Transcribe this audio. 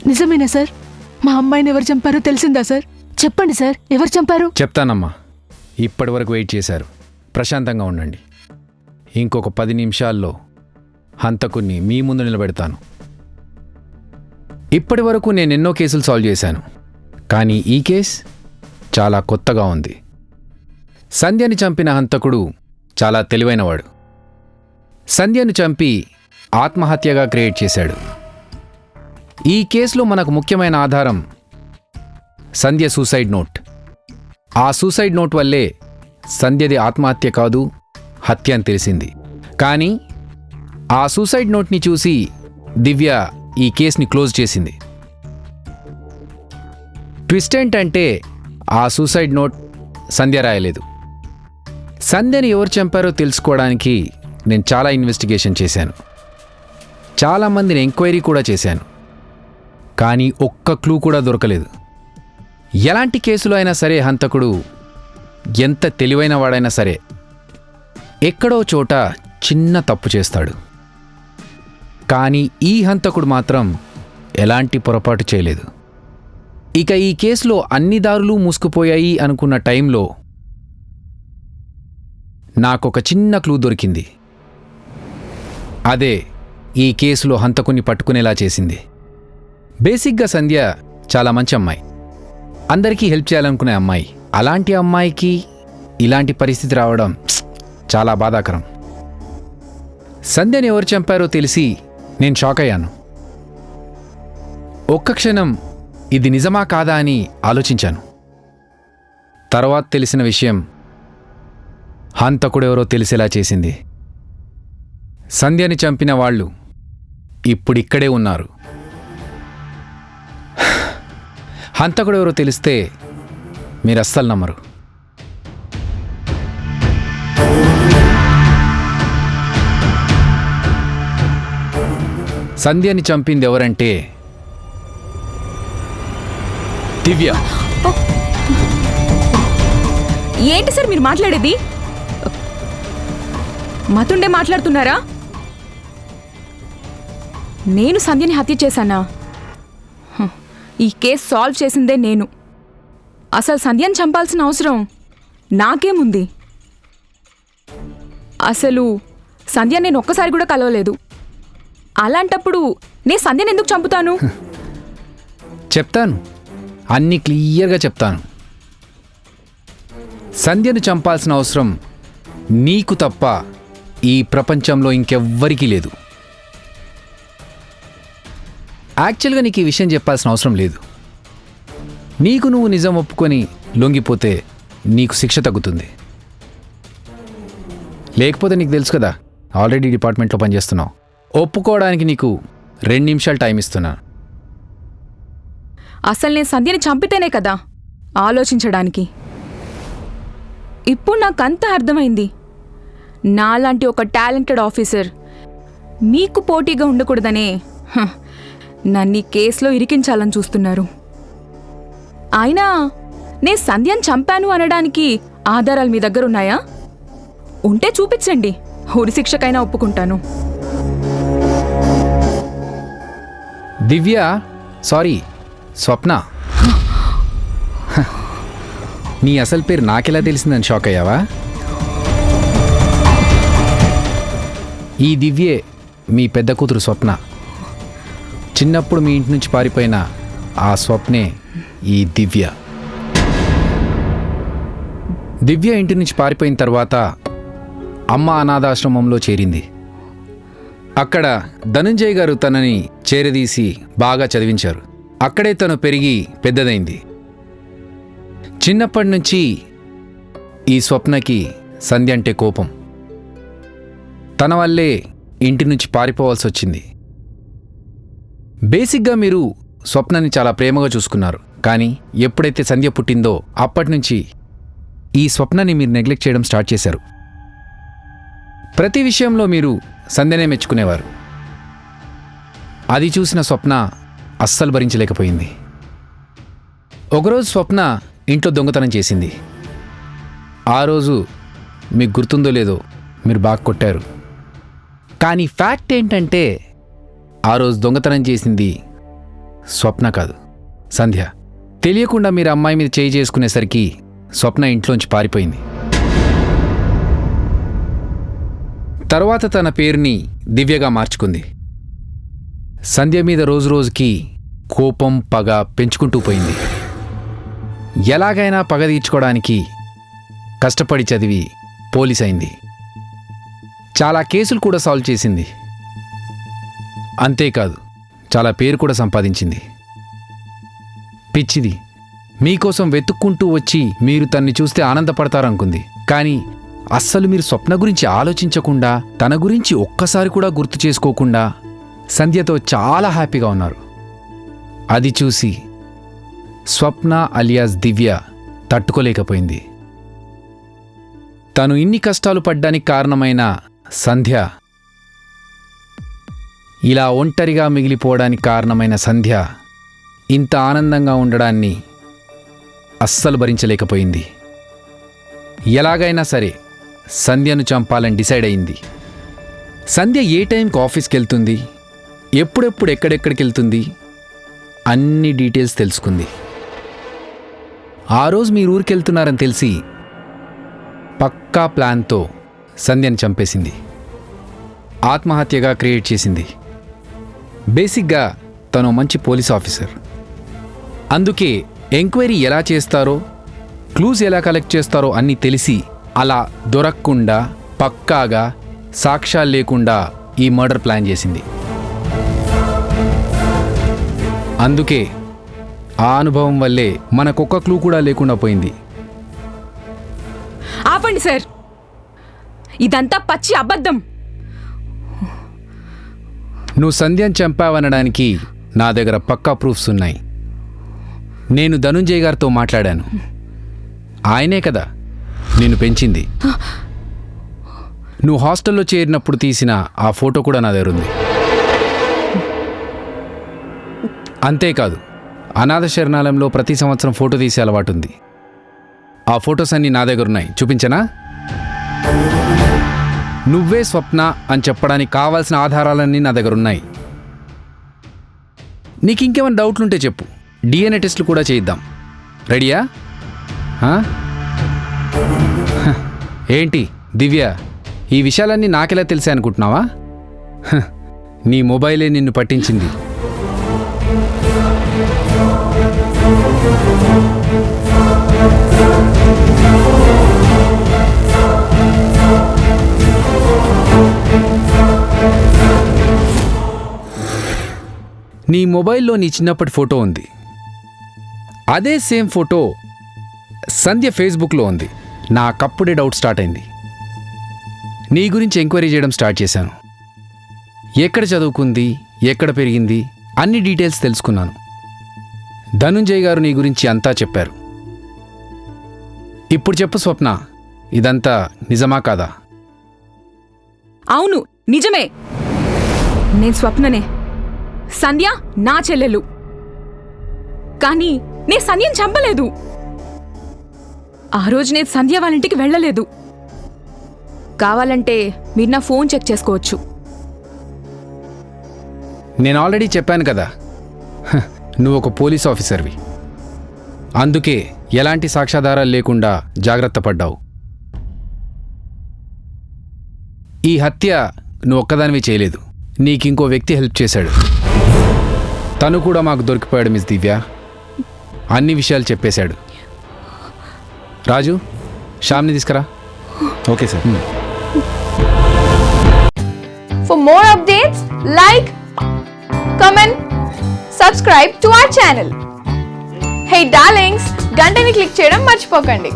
నిజమేనా సార్? మా అమ్మాయిని ఎవరు చంపారో తెలిసిందా సార్? చెప్పండి సార్, ఎవరు చంపారు? చెప్తానమ్మా. ఇప్పటి వరకు వెయిట్ చేశారు, ప్రశాంతంగా ఉండండి. ఇంకొక 10 నిమిషాల్లో హంతకుణ్ణి మీ ముందు నిలబెడతాను. ఇప్పటి వరకు నేను ఎన్నో కేసులు సాల్వ్ చేశాను, కానీ ఈ కేస్ చాలా కొత్తగా ఉంది. సంధ్యని చంపిన హంతకుడు చాలా తెలివైనవాడు. సంధ్యను చంపి ఆత్మహత్యగా క్రియేట్ చేశాడు. ఈ కేసులో మనకు ముఖ్యమైన ఆధారం సంధ్య సూసైడ్ నోట్. ఆ సూసైడ్ నోట్ వల్లే సంధ్యది ఆత్మహత్య కాదు, హత్య అని తెలిసింది. కానీ ఆ సూసైడ్ నోట్ని చూసి దివ్య ఈ కేసుని క్లోజ్ చేసింది. ట్విస్ట్ ఏంటంటే ఆ సూసైడ్ నోట్ సంధ్య రాయలేదు. సంధ్యని ఎవరు చంపారో తెలుసుకోవడానికి నేను చాలా ఇన్వెస్టిగేషన్ చేశాను, చాలామందిని ఎంక్వైరీ కూడా చేశాను. కానీ ఒక్క క్లూ కూడా దొరకలేదు. ఎలాంటి కేసులో అయినా సరే హంతకుడు ఎంత తెలివైన వాడైనా సరే ఎక్కడో చోట చిన్న తప్పు చేస్తాడు. కానీ ఈ హంతకుడు మాత్రం ఎలాంటి పొరపాటు చేయలేదు. ఇక ఈ కేసులో అన్ని దారులు మూసుకుపోయాయి అనుకున్న టైంలో నాకొక చిన్న క్లూ దొరికింది. అదే ఈ కేసులో హంతకుని పట్టుకునేలా చేసింది. బేసిక్గా సంధ్య చాలా మంచి అమ్మాయి, అందరికీ హెల్ప్ చేయాలనుకునే అమ్మాయి. అలాంటి అమ్మాయికి ఇలాంటి పరిస్థితి రావడం చాలా బాధాకరం. సంధ్యని ఎవరు చంపారో తెలిసి నేను షాక్ అయ్యాను. ఒక్క క్షణం ఇది నిజమా కాదా అని ఆలోచించాను. తర్వాత తెలిసిన విషయం హంతకుడెవరో తెలిసేలా చేసింది. సంధ్యని చంపిన వాళ్ళు ఇప్పుడిక్కడే ఉన్నారు. హంతకుడెవరో తెలిస్తే మీరు అస్సలు నమ్మరు. సంధ్యని చంపింది ఎవరంటే దివ్య. ఏంటి సార్ మీరు మాట్లాడేది? మతుండే మాట్లాడుతున్నారా? నేను సంధ్యని హత్య చేశానా? ఈ కేసు సాల్వ్ చేసిందే నేను. అసలు సంధ్యని చంపాల్సిన అవసరం నాకేముంది? అసలు సంధ్య నేను ఒక్కసారి కూడా కలవలేదు. అలాంటప్పుడు నేను సంధ్యని ఎందుకు చంపుతాను? చెప్తాను, అన్నీ క్లియర్గా చెప్తాను. సంధ్యను చంపాల్సిన అవసరం నీకు తప్ప ఈ ప్రపంచంలో ఇంకెవ్వరికీ లేదు. యాక్చువల్గా నీకు ఈ విషయం చెప్పాల్సిన అవసరం లేదు. నీకు నువ్వు నిజం ఒప్పుకొని లొంగిపోతే నీకు శిక్ష తగ్గుతుంది. లేకపోతే నీకు తెలుసు కదా, ఆల్రెడీ డిపార్ట్మెంట్లో పనిచేస్తున్నావు. ఒప్పుకోవడానికి నీకు 2 నిమిషాలు టైం ఇస్తున్నా. అసలు నేను సంధ్యని చంపితేనే కదా ఆలోచించడానికి. ఇప్పుడు నాకంతా అర్థమైంది. నాలాంటి ఒక టాలెంటెడ్ ఆఫీసర్ మీకు పోటీగా ఉండకూడదనే నన్ను ఈ కేసులో ఇరికించాలని చూస్తున్నారు. అయినా నేను సంధ్యని చంపాను అనడానికి ఆధారాలు మీ దగ్గర ఉన్నాయా? ఉంటే చూపించండి, ఉరిశిక్షకైనా ఒప్పుకుంటాను. దివ్య, సారీ స్వప్న. నీ అసలు పేరు నాకెలా తెలిసిందని షాక్ అయ్యావా? ఈ దివ్యే మీ పెద్ద కూతురు స్వప్న. చిన్నప్పుడు మీ ఇంటి నుంచి పారిపోయిన ఆ స్వప్నే ఈ దివ్య. దివ్య ఇంటి నుంచి పారిపోయిన తర్వాత అమ్మ అనాథాశ్రమంలో చేరింది. అక్కడ ధనుంజయ్ గారు తనని చేరదీసి బాగా చదివించారు. అక్కడే తను పెరిగి పెద్దదైంది. చిన్నప్పటి నుంచి ఈ స్వప్నకి సంధ్య అంటే కోపం. తన వల్లే ఇంటి నుంచి పారిపోవాల్సి వచ్చింది. బేసిక్గా మీరు స్వప్నని చాలా ప్రేమగా చూసుకున్నారు. కానీ ఎప్పుడైతే సంధ్య పుట్టిందో అప్పటి నుంచి ఈ స్వప్నని మీరు నెగ్లెక్ట్ చేయడం స్టార్ట్ చేశారు. ప్రతి విషయంలో మీరు సంధ్యనే మెచ్చుకునేవారు. అది చూసిన స్వప్న అస్సలు భరించలేకపోయింది. ఒకరోజు స్వప్న ఇంట్లో దొంగతనం చేసింది. ఆ రోజు మీకు గుర్తుందో లేదో మీరు బాగా కొట్టారు. కానీ ఫ్యాక్ట్ ఏంటంటే ఆ రోజు దొంగతనం చేసింది స్వప్న కాదు, సంధ్య. తెలియకుండా మీరు అమ్మాయి మీద చేయి చేసుకునేసరికి స్వప్న ఇంట్లోంచి పారిపోయింది. తర్వాత తన పేరుని దివ్యగా మార్చుకుంది. సంధ్య మీద రోజురోజుకి కోపం, పగ పెంచుకుంటూ పోయింది. ఎలాగైనా పగ తీర్చుకోవడానికి కష్టపడి చదివి పోలీస్ అయింది. చాలా కేసులు కూడా సాల్వ్ చేసింది. అంతేకాదు, చాలా పేరు కూడా సంపాదించింది. పిచ్చిది, మీకోసం వెతుక్కుంటూ వచ్చి మీరు తన్ని చూస్తే ఆనందపడతారనుకుంది. కానీ అస్సలు మీరు స్వప్న గురించి ఆలోచించకుండా, తన గురించి ఒక్కసారి కూడా గుర్తు చేసుకోకుండా సంధ్యతో చాలా హ్యాపీగా ఉన్నారు. అది చూసి స్వప్న అలియాస్ దివ్య తట్టుకోలేకపోయింది. తను ఇన్ని కష్టాలు పడ్డానికి కారణమైన సంధ్య, ఇలా ఒంటరిగా మిగిలిపోవడానికి కారణమైన సంధ్య ఇంత ఆనందంగా ఉండడాన్ని అస్సలు భరించలేకపోయింది. ఎలాగైనా సరే సంధ్యను చంపాలని డిసైడ్ అయింది. సంధ్య ఏ టైంకి ఆఫీస్కి వెళ్తుంది, ఎప్పుడెప్పుడు ఎక్కడెక్కడికి వెళ్తుంది, అన్ని డీటెయిల్స్ తెలుసుకుంది. ఆ రోజు మీరు ఊరికి వెళ్తున్నారని తెలిసి పక్కా ప్లాన్తో సంధ్యను చంపేసింది. ఆత్మహత్యగా క్రియేట్ చేసింది. బేసిక్గా తను మంచి పోలీస్ ఆఫీసర్. అందుకే ఎంక్వైరీ ఎలా చేస్తారో, క్లూస్ ఎలా కలెక్ట్ చేస్తారో అన్నీ తెలిసి అలా దొరక్కుండా పక్కాగా సాక్ష్యాలు లేకుండా ఈ మర్డర్ ప్లాన్ చేసింది. అందుకే ఆ అనుభవం వల్లే మనకొక్క క్లూ కూడా లేకుండా పోయింది. ఆపండి సార్, ఇదంతా పచ్చి అబద్ధం. నువ్వు సంధ్యను చంపావనడానికి నా దగ్గర పక్కా ప్రూఫ్స్ ఉన్నాయి. నేను ధనుంజయ్ గారితో మాట్లాడాను. ఆయనే కదా నిన్ను పెంచింది. నువ్వు హాస్టల్లో చేరినప్పుడు తీసిన ఆ ఫోటో కూడా నా దగ్గర ఉంది. అంతేకాదు, అనాథ శరణాలయంలో ప్రతి సంవత్సరం ఫోటో తీసే అలవాటు ఉంది. ఆ ఫొటోస్ అన్నీ నా దగ్గర ఉన్నాయి, చూపించనా? నువ్వే స్వప్న అని చెప్పడానికి కావాల్సిన ఆధారాలన్నీ నా దగ్గర ఉన్నాయి. నీకు ఇంకేమైనా డౌట్లుంటే చెప్పు, DNA టెస్టులు కూడా చేయిద్దాం. రెడీయా? ఏంటి దివ్య, ఈ విషయాలన్నీ నాకెలా తెలిసే అనుకుంటున్నావా? నీ మొబైలే నిన్ను పట్టించింది. నీ మొబైల్లో నీ చిన్నప్పటి ఫోటో ఉంది. అదే సేమ్ ఫోటో సంధ్య ఫేస్బుక్లో ఉంది. నాకప్పుడే డౌట్ స్టార్ట్ అయింది. నీ గురించి ఎంక్వైరీ చేయడం స్టార్ట్ చేశాను. ఎక్కడ చదువుకుంది, ఎక్కడ పెరిగింది, అన్ని డీటెయిల్స్ తెలుసుకున్నాను. ధనుంజయ్ గారు నీ గురించి అంతా చెప్పారు. ఇప్పుడు చెప్పు స్వప్న, ఇదంతా నిజమా కాదా? అవును, నిజమే. నేను స్వప్ననే. సంధ్య నా చెల్లెలు. కానీ నేను సంధ్యను చంపలేదు. ఆ రోజు నేను సంధ్య వాళ్ళ ఇంటికి వెళ్ళలేదు. కావాలంటే మీరు నా ఫోన్ చెక్ చేసుకోవచ్చు. నేను ఆల్రెడీ చెప్పాను కదా, నువ్వు ఒక పోలీస్ ఆఫీసర్వి. అందుకే ఎలాంటి సాక్ష్యాధారాలు లేకుండా జాగ్రత్త పడ్డావు. ఈ హత్య నువ్వు ఒక్కదానివి చేయలేదు, నీకింకో వ్యక్తి హెల్ప్ చేశాడు. తను కూడా మాకు దొరికిపోయాడు మిస్ దివ్య. అన్ని విషయాలు చెప్పేశాడు. రాజు, శ్యామ్ని తీసుకురా. Okay sir. For more updates, like, comment, subscribe to our channel. Hey darlings, గంటని click చేయడం మర్చిపోకండి.